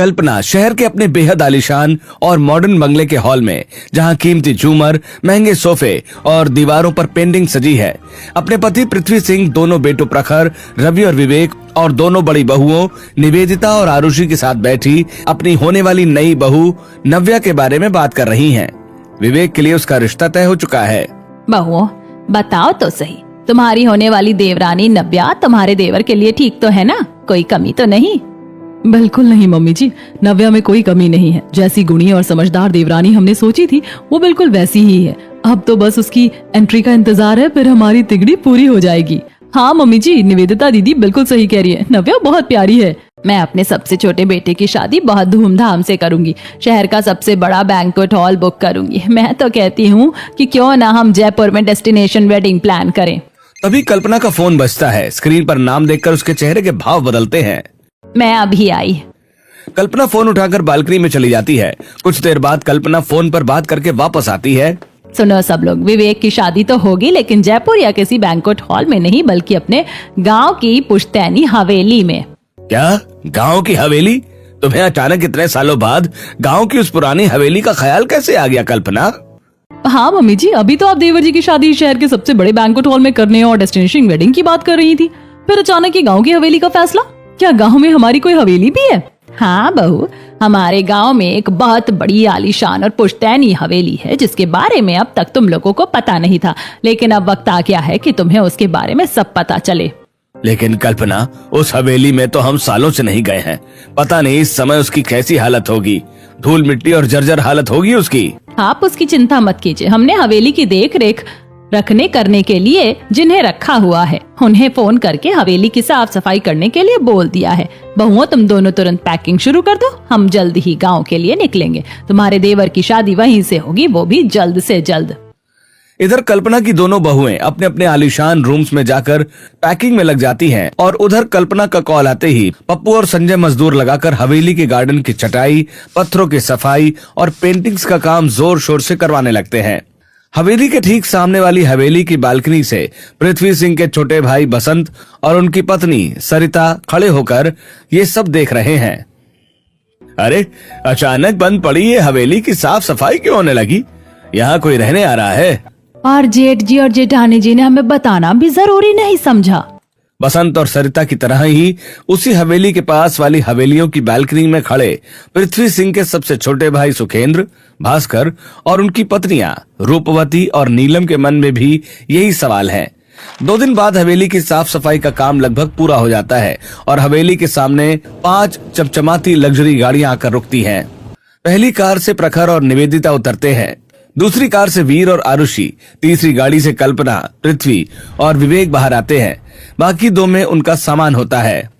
कल्पना शहर के अपने बेहद आलीशान और मॉडर्न बंगले के हॉल में, जहां कीमती झूमर, महंगे सोफे और दीवारों पर पेंटिंग सजी है, अपने पति पृथ्वी सिंह, दोनों बेटों प्रखर, रवि और विवेक और दोनों बड़ी बहुओं निवेदिता और आरुषि के साथ बैठी अपनी होने वाली नई बहू नव्या के बारे में बात कर रही हैं। विवेक के लिए उसका रिश्ता तय हो चुका है। बहुओं, बताओ तो सही, तुम्हारी होने वाली देवरानी नव्या तुम्हारे देवर के लिए ठीक तो है ना? कोई कमी तो नहीं? बिल्कुल नहीं मम्मी जी, नव्या में कोई कमी नहीं है। जैसी गुणी और समझदार देवरानी हमने सोची थी वो बिल्कुल वैसी ही है। अब तो बस उसकी एंट्री का इंतजार है, फिर हमारी तिगड़ी पूरी हो जाएगी। हाँ मम्मी जी, निवेदिता दीदी बिल्कुल सही कह रही है, नव्या बहुत प्यारी है। मैं अपने सबसे छोटे बेटे की शादी बहुत धूमधाम से करूंगी, शहर का सबसे बड़ा बैंक्वेट हॉल बुक करूंगी। मैं तो कहती हूँ कि क्यों ना हम जयपुर में डेस्टिनेशन वेडिंग प्लान करें। तभी कल्पना का फोन बजता है। स्क्रीन पर नाम देखकर उसके चेहरे के भाव बदलते हैं। मैं अभी आई। कल्पना फोन उठाकर बालकनी में चली जाती है। कुछ देर बाद कल्पना फोन पर बात करके वापस आती है। सुनो सब लोग, विवेक की शादी तो होगी, लेकिन जयपुर या किसी बैंक्वेट हॉल में नहीं, बल्कि अपने गांव की पुश्तैनी हवेली में। क्या? गांव की हवेली? तुम्हें अचानक इतने सालों बाद गांव की उस पुरानी हवेली का ख्याल कैसे आ गया कल्पना? हाँ मम्मी जी, अभी तो आप देवर जी की शादी शहर के सबसे बड़े बैंक्वेट हॉल में करने और डेस्टिनेशन वेडिंग की बात कर रही थी, फिर अचानक ये गांव की हवेली का फैसला। क्या गांव में हमारी कोई हवेली भी है? हाँ बहू, हमारे गांव में एक बहुत बड़ी आलीशान और पुश्तैनी हवेली है, जिसके बारे में अब तक तुम लोगों को पता नहीं था, लेकिन अब वक्त आ गया है कि तुम्हें उसके बारे में सब पता चले। लेकिन कल्पना, उस हवेली में तो हम सालों से नहीं गए हैं। पता नहीं इस समय उसकी कैसी हालत होगी। धूल मिट्टी और जर्जर हालत होगी उसकी। आप उसकी चिंता मत कीजिए। हमने हवेली की देख रेख रखने करने के लिए जिन्हें रखा हुआ है, उन्हें फोन करके हवेली की साफ सफाई करने के लिए बोल दिया है। बहुओं, तुम दोनों तुरंत पैकिंग शुरू कर दो, हम जल्द ही गांव के लिए निकलेंगे। तुम्हारे देवर की शादी वहीं से होगी, वो भी जल्द से जल्द। इधर कल्पना की दोनों बहुएं अपने अपने आलीशान रूम्स में जाकर पैकिंग में लग जाती हैं और उधर कल्पना का कॉल आते ही पप्पू और संजय मजदूर लगाकर हवेली के गार्डन की छटाई, पत्थरों की सफाई और पेंटिंग्स का काम जोर शोर से करवाने लगते हैं। हवेली के ठीक सामने वाली हवेली की बालकनी से पृथ्वी सिंह के छोटे भाई बसंत और उनकी पत्नी सरिता खड़े होकर ये सब देख रहे हैं। अरे, अचानक बंद पड़ी ये हवेली की साफ सफाई क्यों होने लगी? यहाँ कोई रहने आ रहा है? और जेठ जी और जेठानी जी ने हमें बताना भी जरूरी नहीं समझा। बसंत और सरिता की तरह ही उसी हवेली के पास वाली हवेलियों की बालकनी में खड़े पृथ्वी सिंह के सबसे छोटे भाई सुखेंद्र, भास्कर और उनकी पत्नियां रूपवती और नीलम के मन में भी यही सवाल है। 2 दिन बाद हवेली की साफ सफाई का काम लगभग पूरा हो जाता है और हवेली के सामने 5 चमचमाती लग्जरी गाड़ियां आकर रुकती हैं। पहली कार से प्रखर और निवेदिता उतरते हैं, दूसरी कार से वीर और आरुषि, तीसरी गाड़ी से कल्पना, पृथ्वी और विवेक बाहर आते हैं। बाकी 2 में उनका सामान होता है।